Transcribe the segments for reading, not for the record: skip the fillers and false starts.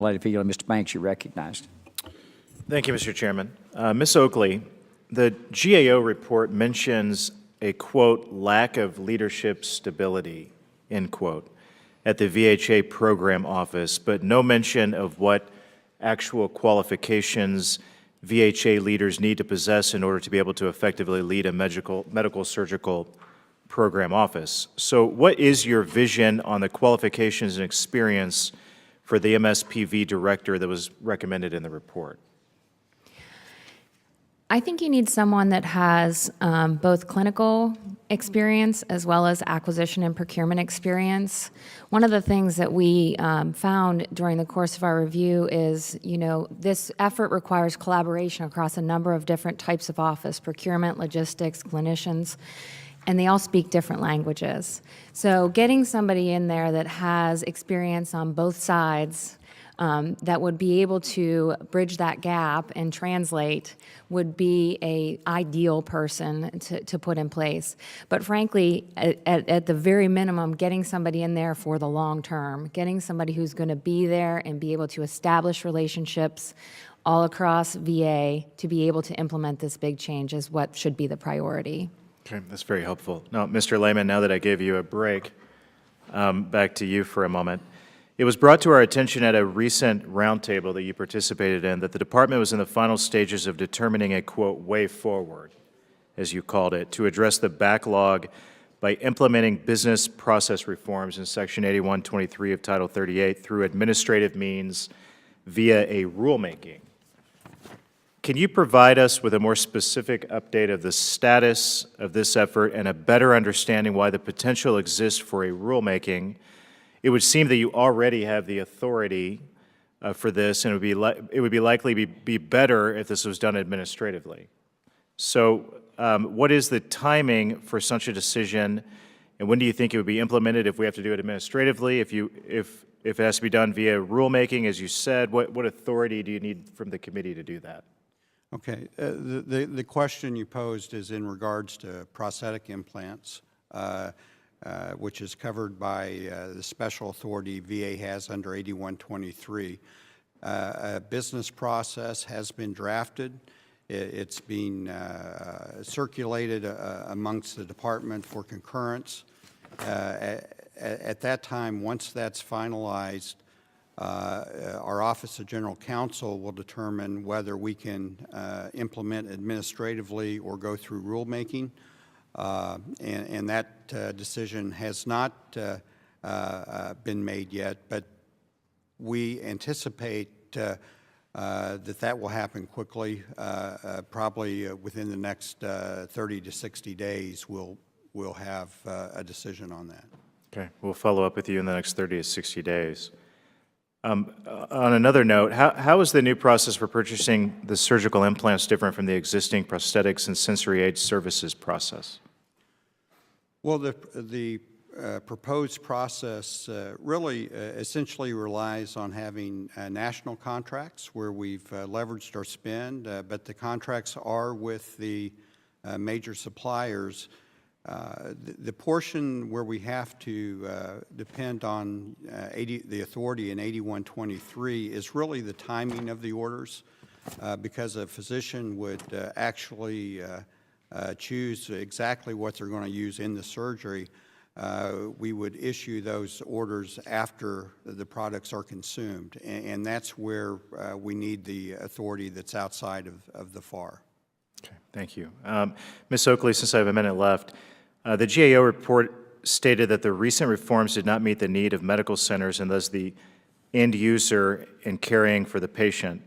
Mr. Banks, you're recognized. Thank you, Mr. Chairman. Ms. Oakley, the GAO report mentions a, quote, lack of leadership stability, end quote, at the VHA program office, but no mention of what actual qualifications VHA leaders need to possess in order to be able to effectively lead a medical surgical program office. So what is your vision on the qualifications and experience for the MSPV director that was recommended in the report? I think you need someone that has both clinical experience as well as acquisition and procurement experience. One of the things that we found during the course of our review is, this effort requires collaboration across a number of different types of office, procurement, logistics, clinicians, and they all speak different languages. So getting somebody in there that has experience on both sides that would be able to bridge that gap and translate would be an ideal person to put in place. But frankly, at the very minimum, getting somebody in there for the long term, getting somebody who's going to be there and be able to establish relationships all across VA to be able to implement this big change is what should be the priority. Okay, that's very helpful. Now, Mr. Lemmon, now that I gave you a break, back to you for a moment. It was brought to our attention at a recent roundtable that you participated in that the department was in the final stages of determining a, quote, way forward, as you called it, to address the backlog by implementing business process reforms in Section 8123 of Title 38 through administrative means via a rulemaking. Can you provide us with a more specific update of the status of this effort and a better understanding why the potential exists for a rulemaking? It would seem that you already have the authority for this, and it would be likely be better if this was done administratively. So what is the timing for such a decision, and when do you think it would be implemented if we have to do it administratively? If it has to be done via rulemaking, as you said, what authority do you need from the committee to do that? Okay. The question you posed is in regards to prosthetic implants, which is covered by the special authority VA has under 8123. A business process has been drafted. It's being circulated amongst the department for concurrence. At that time, once that's finalized, our Office of General Counsel will determine whether we can implement administratively or go through rulemaking. And that decision has not been made yet, but we anticipate that will happen quickly. Probably within the next 30 to 60 days, we'll have a decision on that. Okay, we'll follow up with you in the next 30 to 60 days. On another note, how is the new process for purchasing the surgical implants different from the existing prosthetics and sensory aid services process? Well, the proposed process really essentially relies on having national contracts where we've leveraged our spend, but the contracts are with the major suppliers. The portion where we have to depend on the authority in 8123 is really the timing of the orders, because a physician would actually choose exactly what they're going to use in the surgery. We would issue those orders after the products are consumed, and that's where we need the authority that's outside of the FAR. Okay, thank you. Ms. Oakley, since I have a minute left, the GAO report stated that the recent reforms did not meet the need of medical centers and thus the end user in caring for the patient.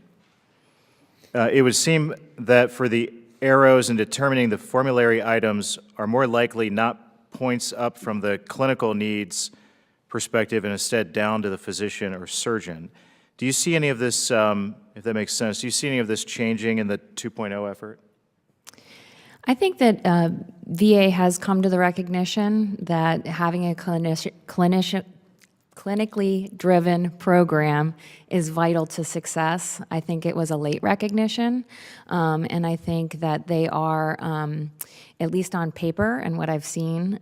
It would seem that for the arrows in determining the formulary items are more likely not points up from the clinical needs perspective and instead down to the physician or surgeon. Do you see any of this, if that makes sense, do you see any of this changing in the 2.0 effort? I think that VA has come to the recognition that having a clinician clinically driven program is vital to success. I think it was a late recognition, and I think that they are, at least on paper and what I've seen,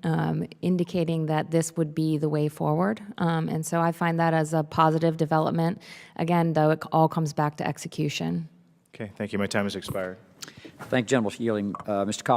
indicating that this would be the way forward. And so I find that as a positive development. Again, though, it all comes back to execution. Okay, thank you. My time has expired. Thank you, gentlemen, for yielding. Mr. Cox.